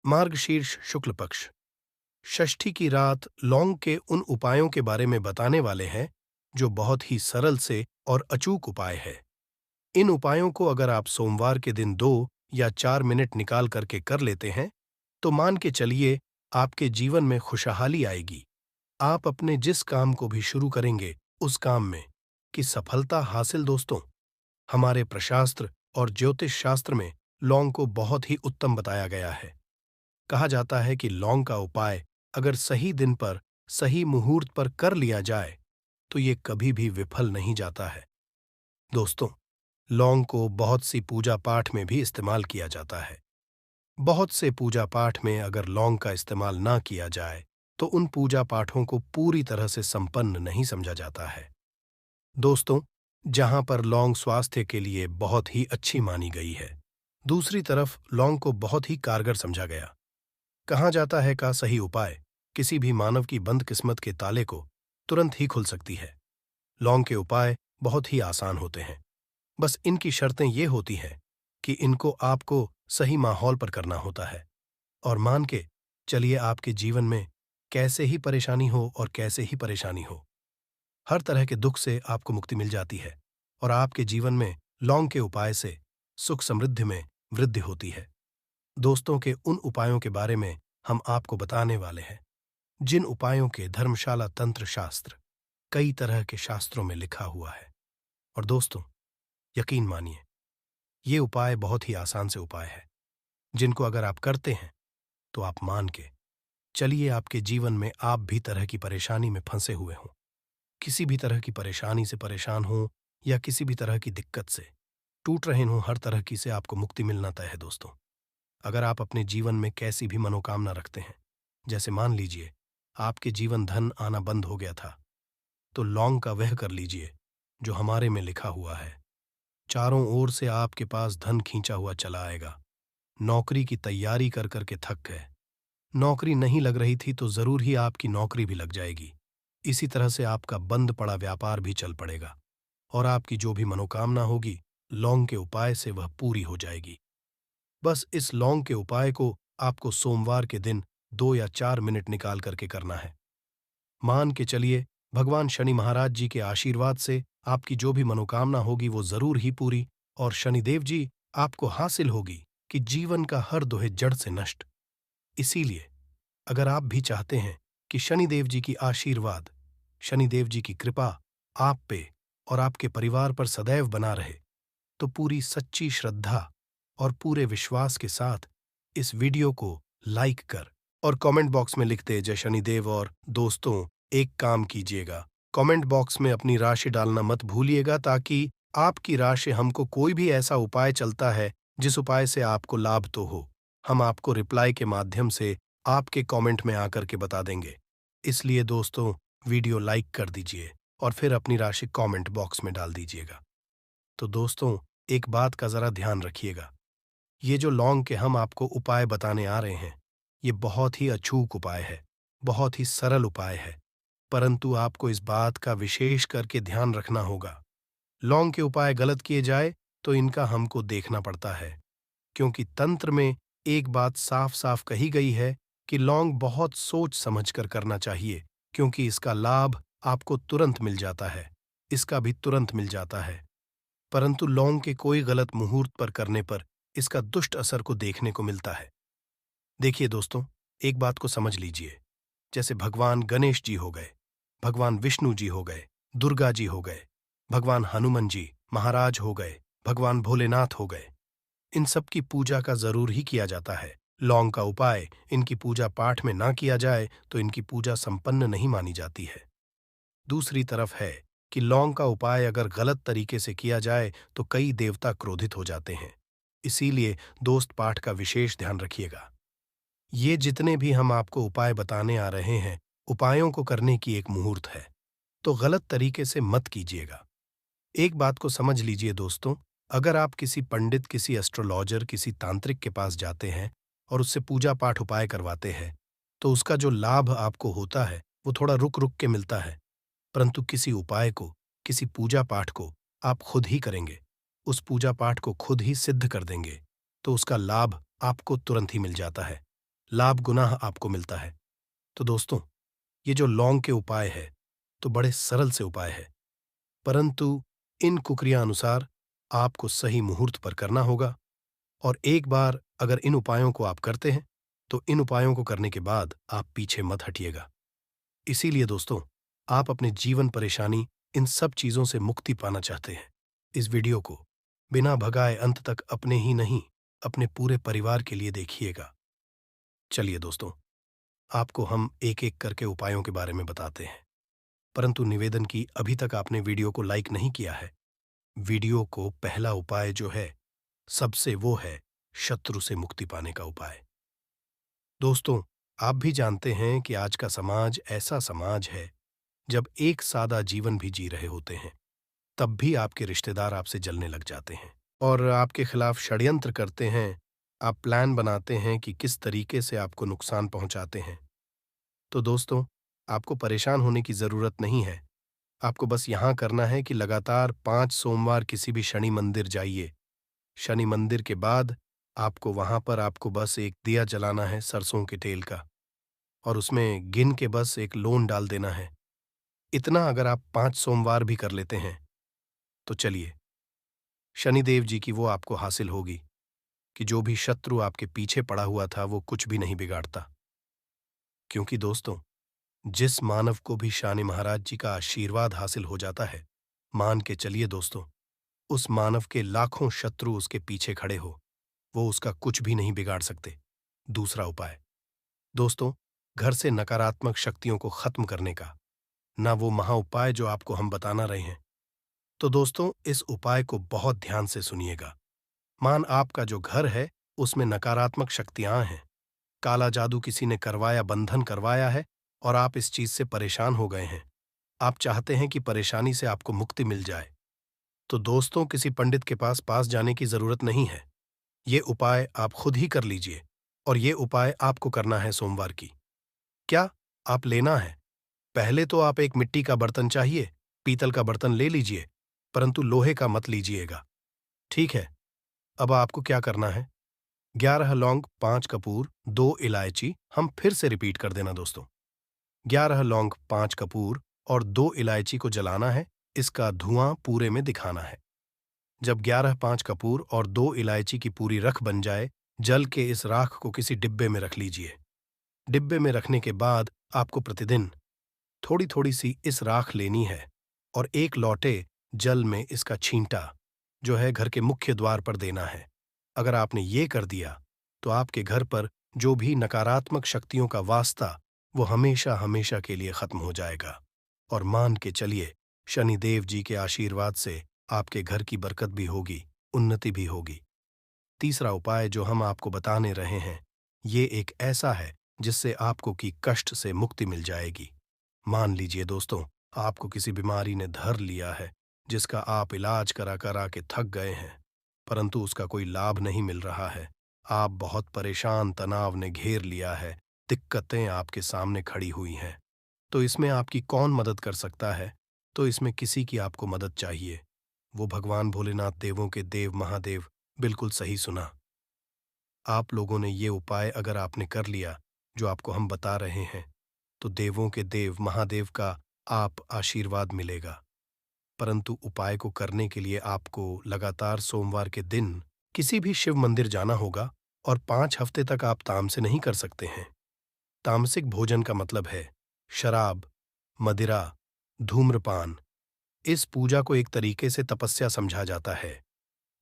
मार्गशीर्ष शुक्ल पक्ष षष्ठी की रात लौंग के उन उपायों के बारे में बताने वाले हैं जो बहुत ही सरल से और अचूक उपाय है। इन उपायों को अगर आप सोमवार के दिन 2 या 4 मिनट निकाल करके कर लेते हैं तो मान के चलिए आपके जीवन में खुशहाली आएगी। आप अपने जिस काम को भी शुरू करेंगे उस काम में की सफलता हासिल। दोस्तों, हमारे प्रशास्त्र और ज्योतिष शास्त्र में लौंग को बहुत ही उत्तम बताया गया है। कहा जाता है कि लौंग का उपाय अगर सही दिन पर सही मुहूर्त पर कर लिया जाए तो ये कभी भी विफल नहीं जाता है। दोस्तों, लौंग को बहुत सी पूजा पाठ में भी इस्तेमाल किया जाता है। बहुत से पूजा पाठ में अगर लौंग का इस्तेमाल ना किया जाए तो उन पूजा पाठों को पूरी तरह से संपन्न नहीं समझा जाता है। दोस्तों, जहां पर लौंग स्वास्थ्य के लिए बहुत ही अच्छी मानी गई है, दूसरी तरफ लौंग को बहुत ही कारगर समझा गया। कहा जाता है का सही उपाय किसी भी मानव की बंद किस्मत के ताले को तुरंत ही खुल सकती है। लौंग के उपाय बहुत ही आसान होते हैं, बस इनकी शर्तें ये होती हैं कि इनको आपको सही माहौल पर करना होता है। और मान के चलिए आपके जीवन में कैसे ही परेशानी हो और कैसे ही परेशानी हो, हर तरह के दुख से आपको मुक्ति मिल जाती है और आपके जीवन में लौंग के उपाय से सुख समृद्धि में वृद्धि होती है। दोस्तों, के उन उपायों के बारे में हम आपको बताने वाले हैं जिन उपायों के धर्मशाला तंत्र शास्त्र कई तरह के शास्त्रों में लिखा हुआ है। और दोस्तों, यकीन मानिए ये उपाय बहुत ही आसान से उपाय है जिनको अगर आप करते हैं तो आप मान के चलिए आपके जीवन में आप भी तरह की परेशानी में फंसे हुए हों, किसी भी तरह की परेशानी से परेशान हों या किसी भी तरह की दिक्कत से टूट रहे हों, हर तरह की से आपको मुक्ति मिलना तय है। दोस्तों, अगर आप अपने जीवन में कैसी भी मनोकामना रखते हैं, जैसे मान लीजिए आपके जीवन धन आना बंद हो गया था, तो लौंग का वह कर लीजिए जो हमारे में लिखा हुआ है। चारों ओर से आपके पास धन खींचा हुआ चला आएगा। नौकरी की तैयारी कर करके थक गए, नौकरी नहीं लग रही थी तो जरूर ही आपकी नौकरी भी लग जाएगी। इसी तरह से आपका बंद पड़ा व्यापार भी चल पड़ेगा और आपकी जो भी मनोकामना होगी लौंग के उपाय से वह पूरी हो जाएगी। बस इस लौंग के उपाय को आपको सोमवार के दिन 2 या 4 मिनट निकाल करके करना है। मान के चलिए भगवान शनि महाराज जी के आशीर्वाद से आपकी जो भी मनोकामना होगी वो जरूर ही पूरी और शनिदेव जी आपको हासिल होगी कि जीवन का हर दुहे जड़ से नष्ट। इसीलिए अगर आप भी चाहते हैं कि शनिदेव जी की आशीर्वाद, शनिदेव जी की कृपा आप पे और आपके परिवार पर सदैव बना रहे, तो पूरी सच्ची श्रद्धा और पूरे विश्वास के साथ इस वीडियो को लाइक कर और कमेंट बॉक्स में लिखते जय शनिदेव। और दोस्तों, एक काम कीजिएगा, कमेंट बॉक्स में अपनी राशि डालना मत भूलिएगा ताकि आपकी राशि हमको कोई भी ऐसा उपाय चलता है जिस उपाय से आपको लाभ तो हो, हम आपको रिप्लाई के माध्यम से आपके कमेंट में आकर के बता देंगे। इसलिए दोस्तों, वीडियो लाइक कर दीजिए और फिर अपनी राशि कमेंट बॉक्स में डाल दीजिएगा। तो दोस्तों, एक बात का जरा ध्यान रखिएगा, ये जो लौंग के हम आपको उपाय बताने आ रहे हैं ये बहुत ही अचूक उपाय है, बहुत ही सरल उपाय है, परंतु आपको इस बात का विशेष करके ध्यान रखना होगा। लौंग के उपाय गलत किए जाए तो इनका हमको देखना पड़ता है, क्योंकि तंत्र में एक बात साफ साफ कही गई है कि लौंग बहुत सोच समझ कर करना चाहिए, क्योंकि इसका लाभ आपको तुरंत मिल जाता है, इसका भी तुरंत मिल जाता है। परंतु लौंग के कोई गलत मुहूर्त पर करने पर इसका दुष्ट असर को देखने को मिलता है। देखिए दोस्तों, एक बात को समझ लीजिए, जैसे भगवान गणेश जी हो गए, भगवान विष्णु जी हो गए, दुर्गा जी हो गए, भगवान हनुमान जी महाराज हो गए, भगवान भोलेनाथ हो गए, इन सब की पूजा का जरूर ही किया जाता है। लौंग का उपाय इनकी पूजा पाठ में ना किया जाए तो इनकी पूजा संपन्न नहीं मानी जाती है। दूसरी तरफ है कि लौंग का उपाय अगर गलत तरीके से किया जाए तो कई देवता क्रोधित हो जाते हैं। इसीलिए दोस्त, पाठ का विशेष ध्यान रखिएगा। ये जितने भी हम आपको उपाय बताने आ रहे हैं, उपायों को करने की एक मुहूर्त है, तो गलत तरीके से मत कीजिएगा। एक बात को समझ लीजिए दोस्तों, अगर आप किसी पंडित, किसी एस्ट्रोलॉजर, किसी तांत्रिक के पास जाते हैं और उससे पूजा पाठ उपाय करवाते हैं तो उसका जो लाभ आपको होता है वो थोड़ा रुक रुक के मिलता है। परंतु किसी उपाय को, किसी पूजा पाठ को आप खुद ही करेंगे, उस पूजा पाठ को खुद ही सिद्ध कर देंगे, तो उसका लाभ आपको तुरंत ही मिल जाता है। लाभ गुनाह आपको मिलता है। तो दोस्तों, ये जो लौंग के उपाय है, तो बड़े सरल से उपाय है, परंतु इन कुक्रिया अनुसार आपको सही मुहूर्त पर करना होगा। और एक बार अगर इन उपायों को आप करते हैं, तो इन उपायों को करने के बाद आप पीछे मत हटिएगा। इसीलिए दोस्तों, आप अपने जीवन परेशानी इन सब चीजों से मुक्ति पाना चाहते हैं, इस वीडियो को बिना भगाए अंत तक अपने ही नहीं, अपने पूरे परिवार के लिए देखिएगा। चलिए दोस्तों, आपको हम एक-एक करके उपायों के बारे में बताते हैं। परंतु निवेदन की अभी तक आपने वीडियो को लाइक नहीं किया है। वीडियो को पहला उपाय जो है, सबसे वो है शत्रु से मुक्ति पाने का उपाय। दोस्तों, आप भी जानते हैं कि आज का समाज ऐसा समाज है, जब एक सादा जीवन भी जी रहे होते हैं, तब भी आपके रिश्तेदार आपसे जलने लग जाते हैं और आपके खिलाफ षड्यंत्र करते हैं। आप प्लान बनाते हैं कि किस तरीके से आपको नुकसान पहुंचाते हैं। तो दोस्तों, आपको परेशान होने की जरूरत नहीं है। आपको बस यहां करना है कि लगातार 5 सोमवार किसी भी शनि मंदिर जाइए। शनि मंदिर के बाद आपको वहां पर आपको बस एक दिया जलाना है सरसों के तेल का, और उसमें गिन के बस एक लोन डाल देना है। इतना अगर आप 5 सोमवार भी कर लेते हैं, तो चलिए, शनिदेव जी की वो आपको हासिल होगी कि जो भी शत्रु आपके पीछे पड़ा हुआ था, वो कुछ भी नहीं बिगाड़ता। क्योंकि दोस्तों, जिस मानव को भी शानी महाराज जी का आशीर्वाद हासिल हो जाता है, मान के चलिए दोस्तों, उस मानव के लाखों शत्रु उसके पीछे खड़े हो, वो उसका कुछ भी नहीं बिगाड़ सकते। दूसरा उपाय, दोस्तों, घर से नकारात्मक शक्तियों को खत्म करने का, ना वो महा उपाय जो आपको हम बताना रहे हैं। तो दोस्तों, इस उपाय को बहुत ध्यान से सुनिएगा। मान आपका जो घर है, उसमें नकारात्मक शक्तियां हैं, काला जादू किसी ने करवाया, बंधन करवाया है, और आप इस चीज से परेशान हो गए हैं। आप चाहते हैं कि परेशानी से आपको मुक्ति मिल जाए। तो दोस्तों, किसी पंडित के पास जाने की जरूरत नहीं है। ये उपाय आप खुद ही कर लीजिए, और ये उपाय आपको करना है सोमवार की। क्या आप लेना है? पहले तो आप एक मिट्टी का बर्तन चाहिए, पीतल का बर्तन ले लीजिए, परंतु लोहे का मत लीजिएगा। ठीक है? अब आपको क्या करना है? 11 लौंग, 5 कपूर, 2 इलायची, हम फिर से रिपीट कर देना दोस्तों। 11 लौंग, 5 कपूर और 2 इलायची को जलाना है, इसका धुआं पूरे में दिखाना है। जब 11 5 कपूर और 2 इलायची की पूरी रख बन जाए, जल के इस राख को किसी डिब्बे में रख लीजिए। डिब्बे में रखने के बाद आपको प्रतिदिन थोड़ी थोड़ी सी इस राख लेनी है, और एक लौटे जल में इसका छींटा जो है घर के मुख्य द्वार पर देना है। अगर आपने ये कर दिया, तो आपके घर पर जो भी नकारात्मक शक्तियों का वास्ता, वो हमेशा हमेशा के लिए खत्म हो जाएगा। और मान के चलिए, शनिदेव जी के आशीर्वाद से आपके घर की बरकत भी होगी, उन्नति भी होगी। तीसरा उपाय जो हम आपको बताने रहे हैं, ये एक ऐसा है जिससे आपको की कष्ट से मुक्ति मिल जाएगी। मान लीजिए दोस्तों, आपको किसी बीमारी ने धर लिया है, जिसका आप इलाज करा करा के थक गए हैं, परंतु उसका कोई लाभ नहीं मिल रहा है। आप बहुत परेशान, तनाव ने घेर लिया है, दिक्कतें आपके सामने खड़ी हुई हैं। तो इसमें आपकी कौन मदद कर सकता है? तो इसमें किसी की आपको मदद चाहिए। वो भगवान भोलेनाथ, देवों के देव महादेव। बिल्कुल सही सुना। आप लोगों ने ये उपाय अगर आपने कर लिया, जो आपको हम बता रहे हैं, तो देवों के देव महादेव का आप आशीर्वाद मिलेगा। परंतु उपाय को करने के लिए आपको लगातार सोमवार के दिन किसी भी शिव मंदिर जाना होगा, और 5 हफ्ते तक आप तामसे नहीं कर सकते हैं। तामसिक भोजन का मतलब है शराब, मदिरा, धूम्रपान। इस पूजा को एक तरीके से तपस्या समझा जाता है।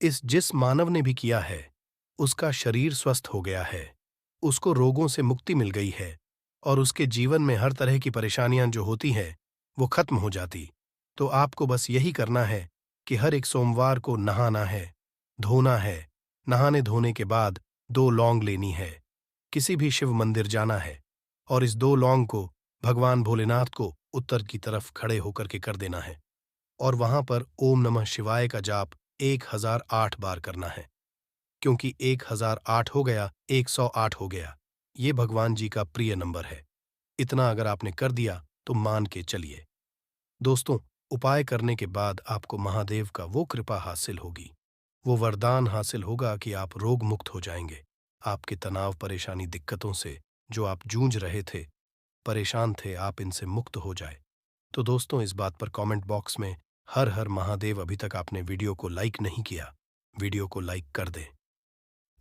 इस जिस मानव ने भी किया है, उसका शरीर स्वस्थ हो गया है, उसको रोगों से मुक्ति मिल गई है, और उसके जीवन में हर तरह की परेशानियां जो होती हैं, वो खत्म हो जाती। तो आपको बस यही करना है कि हर एक सोमवार को नहाना है, धोना है। नहाने धोने के बाद 2 लौंग लेनी है, किसी भी शिव मंदिर जाना है, और इस 2 लौंग को भगवान भोलेनाथ को उत्तर की तरफ खड़े होकर के कर देना है, और वहां पर ओम नमः शिवाय का जाप 1008 बार करना है। क्योंकि 1008 हो गया, 108 हो गया, ये भगवान जी का प्रिय नंबर है। इतना अगर आपने कर दिया, तो मान के चलिए दोस्तों, उपाय करने के बाद आपको महादेव का वो कृपा हासिल होगी, वो वरदान हासिल होगा कि आप रोग मुक्त हो जाएंगे। आपके तनाव, परेशानी, दिक्कतों से जो आप जूझ रहे थे, परेशान थे, आप इनसे मुक्त हो जाए। तो दोस्तों, इस बात पर कमेंट बॉक्स में हर हर महादेव। अभी तक आपने वीडियो को लाइक नहीं किया, वीडियो को लाइक कर दें।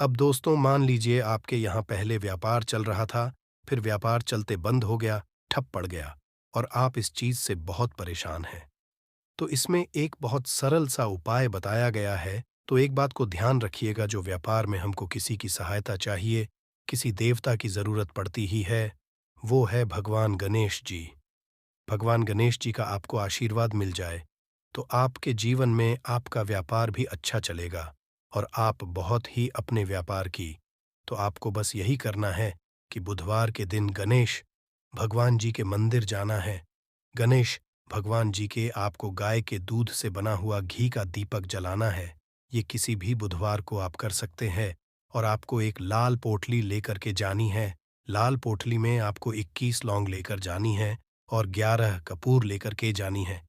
अब दोस्तों, मान लीजिए आपके यहाँ पहले व्यापार चल रहा था, फिर व्यापार चलते बंद हो गया, ठप पड़ गया, और आप इस चीज से बहुत परेशान हैं। तो इसमें एक बहुत सरल सा उपाय बताया गया है। तो एक बात को ध्यान रखिएगा, जो व्यापार में हमको किसी की सहायता चाहिए, किसी देवता की जरूरत पड़ती ही है, वो है भगवान गणेश जी। भगवान गणेश जी का आपको आशीर्वाद मिल जाए तो आपके जीवन में आपका व्यापार भी अच्छा चलेगा, और आप बहुत ही अपने व्यापार की। तो आपको बस यही करना है कि बुधवार के दिन गणेश भगवान जी के मंदिर जाना है। गणेश भगवान जी के आपको गाय के दूध से बना हुआ घी का दीपक जलाना है। ये किसी भी बुधवार को आप कर सकते हैं। और आपको एक लाल पोटली लेकर के जानी है। लाल पोटली में आपको 21 लौंग लेकर जानी है और 11 कपूर लेकर के जानी है,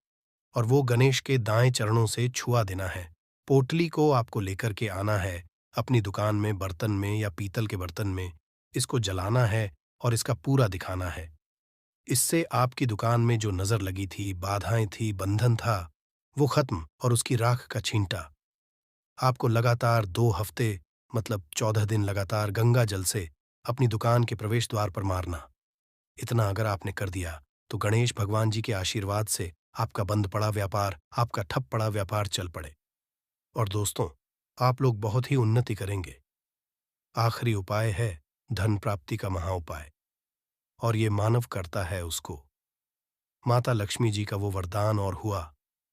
और वो गणेश के दाएं चरणों से छुआ देना है। पोटली को आपको लेकर के आना है अपनी दुकान में, बर्तन में या पीतल के बर्तन में। इसको जलाना है और इसका पूरा दिखाना है। इससे आपकी दुकान में जो नजर लगी थी, बाधाएं थी, बंधन था, वो खत्म, और उसकी राख का छींटा। आपको लगातार 2 हफ्ते, मतलब 14 दिन लगातार गंगा जल से अपनी दुकान के प्रवेश द्वार पर मारना। इतना अगर आपने कर दिया तो गणेश भगवान जी के आशीर्वाद से आपका बंद पड़ा व्यापार, आपका ठप पड़ा व्यापार चल पड़े। और दोस्तों, आप लोग बहुत ही उन्नति करेंगे। आखिरी उपाय है धन प्राप्ति का महा उपाय, और ये मानव करता है उसको। माता लक्ष्मी जी का वो वरदान और हुआ।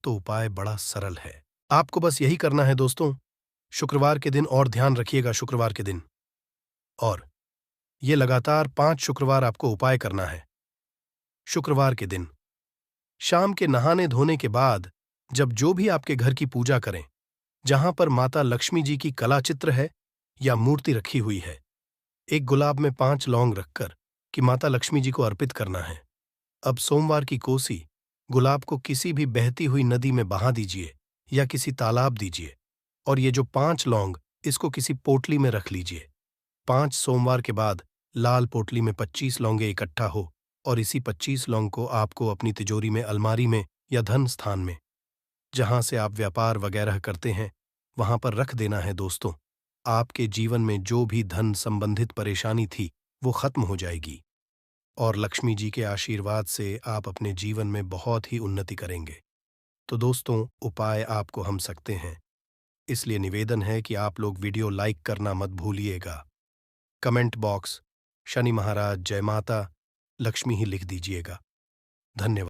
तो उपाय बड़ा सरल है, आपको बस यही करना है दोस्तों। शुक्रवार के दिन, और ध्यान रखिएगा शुक्रवार के दिन, और ये लगातार 5 शुक्रवार आपको उपाय करना है। शुक्रवार के दिन शाम के नहाने धोने के बाद, जब जो भी आपके घर की पूजा करें, जहां पर माता लक्ष्मी जी की कला चित्र है या मूर्ति रखी हुई है, एक गुलाब में 5 लौंग रखकर कि माता लक्ष्मी जी को अर्पित करना है। अब सोमवार की कोसी गुलाब को किसी भी बहती हुई नदी में बहा दीजिए या किसी तालाब दीजिए, और ये जो 5 लौंग, इसको किसी पोटली में रख लीजिए। 5 सोमवार के बाद लाल पोटली में 25 लौंगे इकट्ठा हो, और इसी 25 लौंग को आपको अपनी तिजोरी में, अलमारी में या धन स्थान में, जहां से आप व्यापार वगैरह करते हैं, वहां पर रख देना है दोस्तों। आपके जीवन में जो भी धन संबंधित परेशानी थी, वो खत्म हो जाएगी, और लक्ष्मी जी के आशीर्वाद से आप अपने जीवन में बहुत ही उन्नति करेंगे। तो दोस्तों, उपाय आपको हम सकते हैं, इसलिए निवेदन है कि आप लोग वीडियो लाइक करना मत भूलिएगा। कमेंट बॉक्स शनि महाराज, जय माता लक्ष्मी ही लिख दीजिएगा। धन्यवाद।